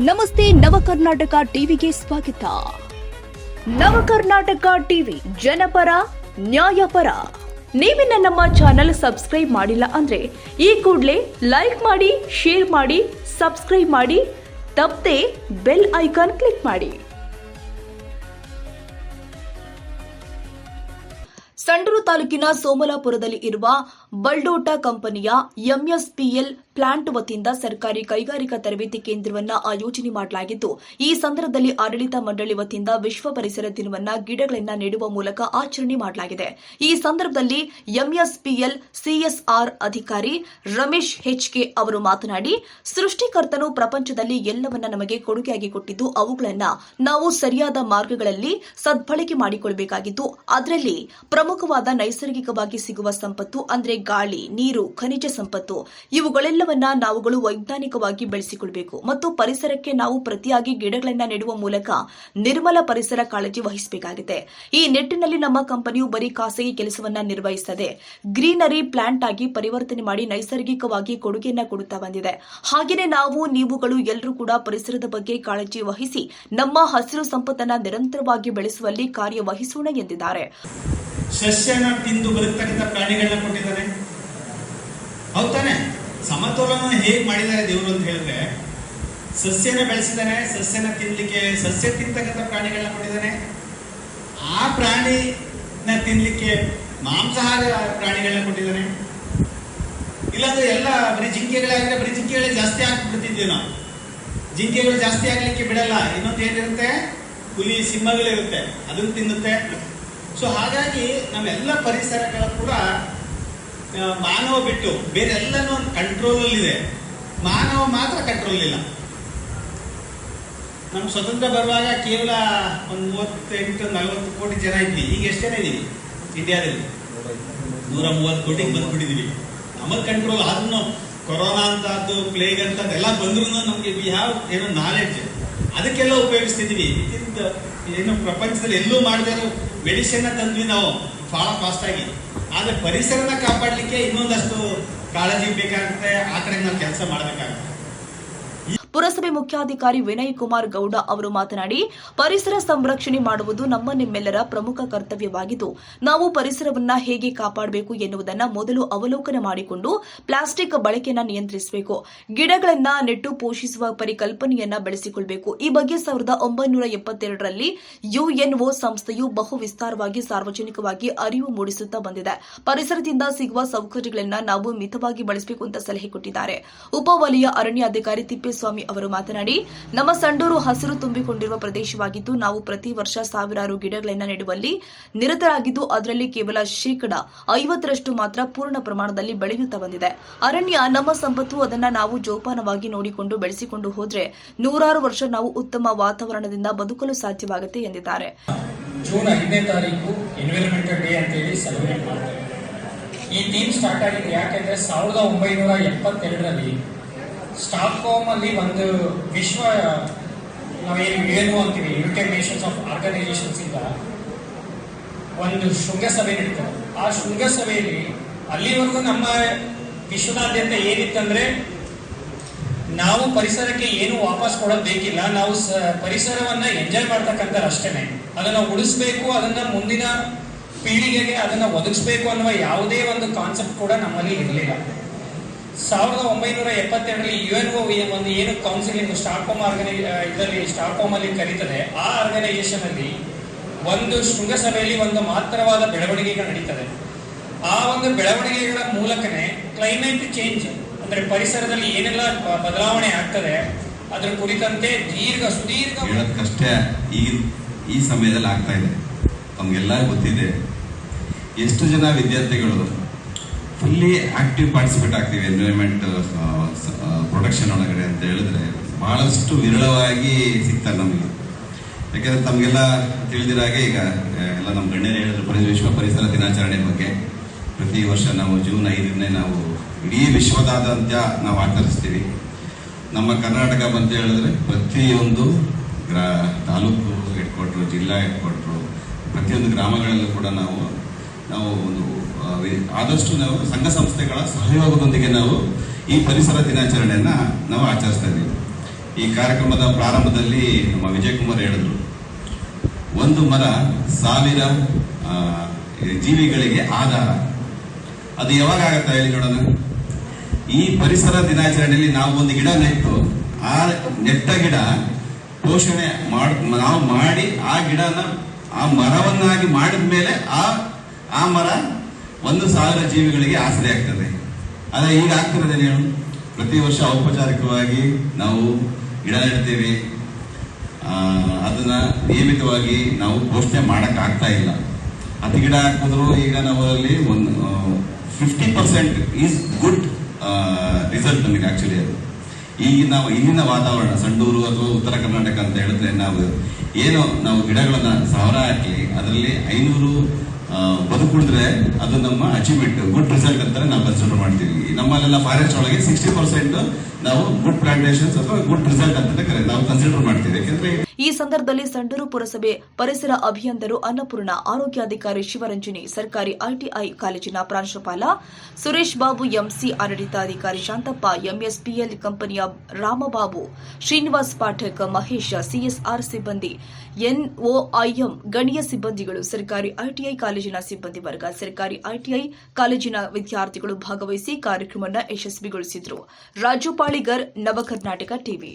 ನಮಸ್ತೆ ನವಕರ್ನಾಟಕ ಟಿವಿಗೆ ಸ್ವಾಗತ. ನವಕರ್ನಾಟಕ ಟಿವಿ ಜನಪರ ನ್ಯಾಯಪರ. ನೀವಿನ್ನ ನಮ್ಮ ಚಾನೆಲ್ ಸಬ್ಸ್ಕ್ರೈಬ್ ಮಾಡಿಲ್ಲ ಅಂದ್ರೆ ಈ ಕೂಡಲೇ ಲೈಕ್ ಮಾಡಿ, ಶೇರ್ ಮಾಡಿ, ಸಬ್ಸ್ಕ್ರೈಬ್ ಮಾಡಿ, ತಪ್ಪದೆ ಬೆಲ್ ಐಕಾನ್ ಕ್ಲಿಕ್ ಮಾಡಿ. ಸಂಡೂರು ತಾಲೂಕಿನ ಸೋಮಲಾಪುರದಲ್ಲಿ ಇರುವ ಬಲ್ಡೋಟಾ ಕಂಪನಿಯ ಎಂಎಸ್ಪಿಎಲ್ ಪ್ಲಾಂಟ್ ವತಿಯಿಂದ ಸರ್ಕಾರಿ ಕೈಗಾರಿಕಾ ತರಬೇತಿ ಕೇಂದ್ರವನ್ನು ಆಯೋಜನೆ ಮಾಡಲಾಗಿದ್ದು, ಈ ಸಂದರ್ಭದಲ್ಲಿ ಆಡಳಿತ ಮಂಡಳಿ ವತಿಯಿಂದ ವಿಶ್ವ ಪರಿಸರ ದಿನವನ್ನು ಗಿಡಗಳನ್ನು ನೆಡುವ ಮೂಲಕ ಆಚರಣೆ ಮಾಡಲಾಗಿದೆ. ಈ ಸಂದರ್ಭದಲ್ಲಿ ಎಂಎಸ್ಪಿಎಲ್ ಸಿಎಸ್ಆರ್ ಅಧಿಕಾರಿ ರಮೇಶ್ ಹೆಚ್ಕೆ ಅವರು ಮಾತನಾಡಿ, ಸೃಷ್ಟಿಕರ್ತನು ಪ್ರಪಂಚದಲ್ಲಿ ಎಲ್ಲವನ್ನ ನಮಗೆ ಕೊಡುಗೆಯಾಗಿ ಕೊಟ್ಟಿದ್ದು, ಅವುಗಳನ್ನು ನಾವು ಸರಿಯಾದ ಮಾರ್ಗಗಳಲ್ಲಿ ಸದ್ಬಳಕೆ ಮಾಡಿಕೊಳ್ಳಬೇಕಾಗಿದ್ದು, ಅದರಲ್ಲಿ ಪ್ರಮುಖವಾದ ನೈಸರ್ಗಿಕವಾಗಿ ಸಿಗುವ ಸಂಪತ್ತು ಅಂದ್ರೆ ಗಾಳಿ, ನೀರು, ಖನಿಜ ಸಂಪತ್ತು ಇವುಗಳೆಲ್ಲವನ್ನ ನಾವುಗಳು ವೈಜ್ಞಾನಿಕವಾಗಿ ಬೆಳೆಸಿಕೊಳ್ಳಬೇಕು ಮತ್ತು ಪರಿಸರಕ್ಕೆ ನಾವು ಪ್ರತಿಯಾಗಿ ಗಿಡಗಳನ್ನು ನೆಡುವ ಮೂಲಕ ನಿರ್ಮಲ ಪರಿಸರ ಕಾಳಜಿ ವಹಿಸಬೇಕಾಗಿದೆ. ಈ ನಿಟ್ಟಿನಲ್ಲಿ ನಮ್ಮ ಕಂಪನಿಯು ಬರೀ ಖಾಸಗಿ ಕೆಲಸವನ್ನ ನಿರ್ವಹಿಸದೆ ಗ್ರೀನರಿ ಪ್ಲಾಂಟ್ ಆಗಿ ಪರಿವರ್ತನೆ ಮಾಡಿ ನೈಸರ್ಗಿಕವಾಗಿ ಕೊಡುಗೆಯನ್ನ ಕೊಡುತ್ತಾ ಬಂದಿದೆ. ಹಾಗೆಯೇ ನೀವುಗಳು ಎಲ್ಲರೂ ಕೂಡ ಪರಿಸರದ ಬಗ್ಗೆ ಕಾಳಜಿ ವಹಿಸಿ ನಮ್ಮ ಹಸಿರು ಸಂಪತ್ತನ್ನ ನಿರಂತರವಾಗಿ ಬೆಳೆಸುವಲ್ಲಿ ಕಾರ್ಯವಹಿಸೋಣ ಎಂದಿದ್ದಾರೆ. ಸಸ್ಯನ ತಿಂದು ಬದುಕತಕ್ಕಂಥ ಪ್ರಾಣಿಗಳನ್ನ ಕೊಟ್ಟಿದ್ದಾರೆ. ಹೌದಾನೆ? ಸಮತೋಲನ ಹೇಗೆ ಮಾಡಿದ್ದಾರೆ ದೇವರು ಅಂತ ಹೇಳಿದ್ರೆ, ಸಸ್ಯನ ಬೆಳೆಸಿದ್ದಾನೆ, ಸಸ್ಯನ ತಿನ್ಲಿಕ್ಕೆ ಸಸ್ಯ ತಿಂತಕ್ಕಂಥ ಪ್ರಾಣಿಗಳನ್ನ ಕೊಟ್ಟಿದ್ದಾನೆ. ಆ ಪ್ರಾಣಿನ ತಿನ್ಲಿಕ್ಕೆ ಮಾಂಸಾಹಾರ ಪ್ರಾಣಿಗಳನ್ನ ಕೊಟ್ಟಿದ್ದಾನೆ. ಇಲ್ಲಾಂದ್ರೆ ಎಲ್ಲ ಬರೀ ಜಿಂಕೆಗಳಾಗಿದ್ರೆ ಬರೀ ಜಿಂಕೆಗಳೇ ಜಾಸ್ತಿ ಆಗ್ಬಿಡ್ತಿದ್ವಿ ನಾವು. ಜಿಂಕೆಗಳು ಜಾಸ್ತಿ ಆಗ್ಲಿಕ್ಕೆ ಬಿಡಲ್ಲ. ಇನ್ನೊಂದು ಏನಿರುತ್ತೆ, ಹುಲಿ, ಸಿಂಹಗಳಿರುತ್ತೆ, ಅದನ್ನು ತಿನ್ನುತ್ತೆ. ಸೊ ಹಾಗಾಗಿ ನಮ್ಮೆಲ್ಲ ಪರಿಸರಗಳು ಕೂಡ ಮಾನವ ಬಿಟ್ಟು ಬೇರೆ ಎಲ್ಲನೂ ಕಂಟ್ರೋಲ್ ಇದೆ, ಮಾನವ ಮಾತ್ರ ಕಂಟ್ರೋಲ್ ಇಲ್ಲ. ನಮ್ಮ ಸ್ವತಂತ್ರ ಬರುವಾಗ ಕೇವಲ ಒಂದು 38-40 ಕೋಟಿ ಜನ ಇದ್ವಿ. ಈಗ ಎಷ್ಟು ಜನ ಇದೀವಿ ಇಂಡಿಯಾದಲ್ಲಿ? 130 ಕೋಟಿಗೆ ಬಂದ್ಬಿಟ್ಟಿದೀವಿ. ನಮಗ್ ಕಂಟ್ರೋಲ್ ಅದನ್ನು ಕೊರೋನಾ ಅಂತದ್ದು, ಪ್ಲೇಗ್ ಅಂತದ್ದು ಎಲ್ಲ ಬಂದ್ರು ನಮ್ಗೆ ವಿ ಹ್ಯಾವ್ ಏನೋ ನಾಲೆಡ್ಜ್, ಅದಕ್ಕೆಲ್ಲ ಉಪಯೋಗಿಸ್ತಿದೀವಿ. ಏನು ಪ್ರಪಂಚದಲ್ಲಿ ಎಲ್ಲೂ ಮಾಡದೇ ಮೆಡಿಸಿನ್ ತಂದ್ವಿ ನಾವು ಬಹಳ ಫಾಸ್ಟ್ ಆಗಿ. ಆದ್ರೆ ಪರಿಸರನ ಕಾಪಾಡಲಿಕ್ಕೆ ಇನ್ನೊಂದಷ್ಟು ಕಾಳಜಿ ಬೇಕಾಗುತ್ತೆ. ಆ ಕಡೆ ನಾವು ಕೆಲಸ ಮಾಡಬೇಕಾಗುತ್ತೆ. ಪುರಸಭೆ ಮುಖ್ಯಾಧಿಕಾರಿ ವಿನಯ್ ಕುಮಾರ್ ಗೌಡ ಅವರು ಮಾತನಾಡಿ, ಪರಿಸರ ಸಂರಕ್ಷಣೆ ಮಾಡುವುದು ನಿಮ್ಮೆಲ್ಲರ ಪ್ರಮುಖ ಕರ್ತವ್ಯವಾಗಿದ್ದು, ನಾವು ಪರಿಸರವನ್ನ ಹೇಗೆ ಕಾಪಾಡಬೇಕು ಎನ್ನುವುದನ್ನು ಮೊದಲು ಅವಲೋಕನ ಮಾಡಿಕೊಂಡು ಪ್ಲಾಸ್ಟಿಕ್ ಬಳಕೆಯನ್ನು ನಿಯಂತ್ರಿಸಬೇಕು, ಗಿಡಗಳನ್ನ ನೆಟ್ಟು ಪೋಷಿಸುವ ಪರಿಕಲ್ಪನೆಯನ್ನ ಬೆಳೆಸಿಕೊಳ್ಳಬೇಕು. ಈ ಬಗ್ಗೆ 1972ರಲ್ಲಿ ಯುಎನ್ಒ ಸಂಸ್ಥೆಯು ಬಹು ವಿಸ್ತಾರವಾಗಿ ಸಾರ್ವಜನಿಕವಾಗಿ ಅರಿವು ಮೂಡಿಸುತ್ತಾ ಬಂದಿದೆ. ಪರಿಸರದಿಂದ ಸಿಗುವ ಸೌಕರ್ಯಗಳನ್ನ ನಾವು ಮಿತವಾಗಿ ಬಳಸಬೇಕು ಅಂತ ಸಲಹೆ ಕೊಟ್ಟಿದ್ದಾರೆ. ಉಪವಲಯ ಅರಣ್ಯಾಧಿಕಾರಿ ತಿಪ್ಪೇಸ್ವಾಮಿ ಅವರು ಮಾತನಾಡಿ, ನಮ್ಮ ಸಂಡೂರು ಹಸಿರು ತುಂಬಿಕೊಂಡಿರುವ ಪ್ರದೇಶವಾಗಿದ್ದು, ನಾವು ಪ್ರತಿ ವರ್ಷ ಸಾವಿರಾರು ಗಿಡಗಳನ್ನು ನೆಡುವಲ್ಲಿ ನಿರತರಾಗಿದ್ದು, ಅದರಲ್ಲಿ ಕೇವಲ 50% ಮಾತ್ರ ಪೂರ್ಣ ಪ್ರಮಾಣದಲ್ಲಿ ಬೆಳೆಯುತ್ತಾ ಬಂದಿದೆ. ಅರಣ್ಯ ನಮ್ಮ ಸಂಪತ್ತು, ಅದನ್ನ ನಾವು ಜೋಪಾನವಾಗಿ ನೋಡಿಕೊಂಡು ಬೆಳೆಸಿಕೊಂಡು ಹೋದ್ರೆ ನೂರಾರು ವರ್ಷ ನಾವು ಉತ್ತಮ ವಾತಾವರಣದಿಂದ ಬದುಕಲು ಸಾಧ್ಯವಾಗುತ್ತೆ ಎಂದಿದ್ದಾರೆ. ಜೂನ್ 5ನೇ ತಾರೀಕು ಎನ್ವಿರಾನ್ಮೆಂಟಲ್ ಡೇ ಅಂತ ಹೇಳಿ ಸೆಲೆಬ್ರೇಟ್ ಮಾಡ್ತಾರೆ. ಈ ಥೀಮ್ ಸ್ಟಾರ್ಟ್ ಆಗಿದೆ ಯಾಕೆಂದ್ರೆ 1972ರಲ್ಲಿ ಸ್ಟಾಕ್ಹೋಮ್ ಅಲ್ಲಿ ಒಂದು ವಿಶ್ವ ನಾವೇನು ಅಂತೀವಿ ಯುನೈಟೆಡ್ ನೇಷನ್ಸ್ ಆಫ್ ಆರ್ಗನೈಸೇಷನ್ಸ್ ಇಂದ ಒಂದು ಶೃಂಗಸಭೆ ನಡೀತದೆ. ಆ ಶೃಂಗಸಭೆಯಲ್ಲಿ ಅಲ್ಲಿವರೆಗೂ ನಮ್ಮ ವಿಶ್ವದಾದ್ಯಂತ ಏನಿತ್ತಂದ್ರೆ, ನಾವು ಪರಿಸರಕ್ಕೆ ಏನು ವಾಪಸ್ ಕೊಡೋದು ಬೇಕಿಲ್ಲ, ನಾವು ಪರಿಸರವನ್ನ ಎಂಜಾಯ್ ಮಾಡ್ತಕ್ಕಂಥ ಅಷ್ಟೇನೆ, ಅದನ್ನ ಉಳಿಸ್ಬೇಕು, ಅದನ್ನ ಮುಂದಿನ ಪೀಳಿಗೆಗೆ ಅದನ್ನ ಒದಗಿಸ್ಬೇಕು ಅನ್ನುವ ಯಾವುದೇ ಒಂದು ಕಾನ್ಸೆಪ್ಟ್ ಕೂಡ ನಮ್ಮಲ್ಲಿ ಇರಲಿಲ್ಲ. 1972ರಲ್ಲಿ ಯುಎನ್ಒ ಒಂದು ಏನು ಕೌನ್ಸಿಲಿಂಗ್ ಸ್ಟಾಕ್ಹೋಮ್ ಅಲ್ಲಿ ಕರೀತದೆ, ಆ ಆರ್ಗನೈಸೇಷನ್ ಅಲ್ಲಿ ಒಂದು ಶೃಂಗಸಭೆಯಲ್ಲಿ ಒಂದು ಮಾತ್ರವಾದ ಬೆಳವಣಿಗೆಗಳು ನಡೀತದೆ. ಆ ಒಂದು ಬೆಳವಣಿಗೆಗಳ ಮೂಲಕನೇ ಕ್ಲೈಮೇಟ್ ಚೇಂಜ್ ಅಂದ್ರೆ ಪರಿಸರದಲ್ಲಿ ಏನೆಲ್ಲ ಬದಲಾವಣೆ ಆಗ್ತದೆ ಅದ್ರ ಕುರಿತಂತೆ ಸುದೀರ್ಘ ಹೇಳೋದಕ್ಕಷ್ಟೇ ಈ ಸಮಯದಲ್ಲಿ ಆಗ್ತಾ ಇದೆ. ತಮ್ಗೆಲ್ಲ ಗೊತ್ತಿದೆ, ಎಷ್ಟು ಜನ ವಿದ್ಯಾರ್ಥಿಗಳು ಫುಲ್ಲಿ ಆಕ್ಟಿವ್ ಪಾರ್ಟಿಸಿಪೇಟ್ ಆಗ್ತೀವಿ ಎನ್ವಿರಾನ್ಮೆಂಟ್ ಪ್ರೊಟೆಕ್ಷನ್ ಒಳಗಡೆ ಅಂತ ಹೇಳಿದ್ರೆ ಬಹಳಷ್ಟು ವಿರಳವಾಗಿ ಸಿಗ್ತಾರೆ ನಮಗೆ. ಯಾಕೆಂದ್ರೆ ತಮಗೆಲ್ಲ ತಿಳಿದಿರೋ ಹಾಗೆ ಈಗ ಎಲ್ಲ ನಮ್ಮ ಗಣ್ಯರು ಹೇಳಿದ್ರು ವಿಶ್ವ ಪರಿಸರ ದಿನಾಚರಣೆ ಬಗ್ಗೆ ಪ್ರತಿ ವರ್ಷ ನಾವು ಜೂನ್ 5ನೇ ನಾವು ಇಡೀ ವಿಶ್ವದಾದ್ಯಂತ ನಾವು ಆಚರಿಸ್ತೀವಿ. ನಮ್ಮ ಕರ್ನಾಟಕ ಅಂತ ಹೇಳಿದ್ರೆ ಪ್ರತಿಯೊಂದು ತಾಲೂಕು ಹೆಡ್ ಕ್ವಾರ್ಟರ್, ಜಿಲ್ಲಾ ಹೆಡ್ ಕ್ವಾರ್ಟರ್, ಪ್ರತಿಯೊಂದು ಗ್ರಾಮಗಳಲ್ಲೂ ಕೂಡ ನಾವು ಒಂದು ಆದಷ್ಟು ನಾವು ಸಂಘ ಸಂಸ್ಥೆಗಳ ಸಹಯೋಗದೊಂದಿಗೆ ನಾವು ಈ ಪರಿಸರ ದಿನಾಚರಣೆಯನ್ನ ನಾವು ಆಚರಿಸ್ತಾ ಇದ್ದೀವಿ. ಈ ಕಾರ್ಯಕ್ರಮದ ಪ್ರಾರಂಭದಲ್ಲಿ ನಮ್ಮ ವಿಜಯಕುಮಾರ್ ಹೇಳಿದ್ರು, ಒಂದು ಮರ 1000 ಜೀವಿಗಳಿಗೆ ಆಧಾರ. ಅದು ಯಾವಾಗ ಆಗತ್ತಾ ಹೇಳಿ ನೋಡೋಣ? ಈ ಪರಿಸರ ದಿನಾಚರಣೆಯಲ್ಲಿ ನಾವು ಒಂದು ಗಿಡ ನೆಟ್ಟು, ಆ ನೆಟ್ಟ ಗಿಡ ಪೋಷಣೆ ನಾವು ಮಾಡಿ ಆ ಗಿಡನ ಆ ಮರವನ್ನಾಗಿ ಮಾಡಿದ ಮೇಲೆ ಆ ಮರ 1000 ಜೀವಿಗಳಿಗೆ ಆಸರೆ ಆಗ್ತದೆ. ಆದ್ರೆ ಈಗ ಆಗ್ತಿರೋದೇ ಹೇಳು, ಪ್ರತಿ ವರ್ಷ ಔಪಚಾರಿಕವಾಗಿ ನಾವು ಗಿಡ ನೆಡ್ತೇವೆ, ಅದನ್ನ ನಿಯಮಿತವಾಗಿ ನಾವು ಪೋಷಣೆ ಮಾಡಕ್ ಆಗ್ತಾ ಇಲ್ಲ. ಅತಿ ಗಿಡ ಹಾಕಿದ್ರು ಈಗ ನಾವಲ್ಲಿ 50% ಈಸ್ ಗುಡ್ ರಿಸಲ್ಟ್ ನಮಗೆ ಆಕ್ಚುಲಿ. ಅದು ಈಗ ನಾವು ಇಲ್ಲಿನ ವಾತಾವರಣ ಸಂಡೂರು ಅಥವಾ ಉತ್ತರ ಕರ್ನಾಟಕ ಅಂತ ಹೇಳಿದ್ರೆ ನಾವು ಗಿಡಗಳನ್ನ 1000 ಹಾಕಿ ಅದರಲ್ಲಿ 500 ಬದುಕುಳಿದ್ರೆ ಅದು ನಮ್ಮ ಅಚೀವ್ಮೆಂಟ್, ಗುಡ್ ರಿಸಲ್ಟ್ ಅಂತ ನಾವು ಕನ್ಸಿಡರ್ ಮಾಡ್ತೀವಿ. ನಮ್ಮಲ್ಲೆಲ್ಲ ಫಾರೆಸ್ಟ್ ಒಳಗೆ 60% ನಾವು ಗುಡ್ ಪ್ಲಾಂಟೇಶನ್ಸ್ ಅಥವಾ ಗುಡ್ ರಿಸಲ್ಟ್ ಅಂತ ನಾವು ಕನ್ಸಿಡರ್ ಮಾಡ್ತೀವಿ. ಯಾಕೆಂದ್ರೆ ಈ ಸಂದರ್ಭದಲ್ಲಿ ಸಂಡೂರು ಪುರಸಭೆ ಪರಿಸರ ಅಭಿಯಂತರು ಅನ್ನಪೂರ್ಣ, ಆರೋಗ್ಯಾಧಿಕಾರಿ ಶಿವರಂಜನಿ, ಸರ್ಕಾರಿ ಐಟಿಐ ಕಾಲೇಜಿನ ಪ್ರಾಂಶುಪಾಲ ಸುರೇಶ್ ಬಾಬು, ಎಂಸಿ ಆಡಳಿತಾಧಿಕಾರಿ ಶಾಂತಪ್ಪ, ಎಂಎಸ್ಪಿಎಲ್ ಕಂಪನಿಯ ರಾಮಬಾಬು, ಶ್ರೀನಿವಾಸ್ ಪಾಠಕ್, ಮಹೇಶ್, ಸಿಎಸ್ಆರ್ ಸಿಬ್ಬಂದಿ, ಎನ್ಒಐಎಂ ಗಣ್ಯ ಸಿಬ್ಬಂದಿಗಳು, ಸರ್ಕಾರಿ ಐಟಿಐ ಕಾಲೇಜಿನ ಸಿಬ್ಬಂದಿ ವರ್ಗ, ಸರ್ಕಾರಿ ಐಟಿಐ ಕಾಲೇಜಿನ ವಿದ್ಯಾರ್ಥಿಗಳು ಭಾಗವಹಿಸಿ ಕಾರ್ಯಕ್ರಮವನ್ನು ಯಶಸ್ವಿಗೊಳಿಸಿದರು. ರಾಜು ಪಾಳಿಗರ್, ನವಕರ್ನಾಟಕ ಟಿವಿ.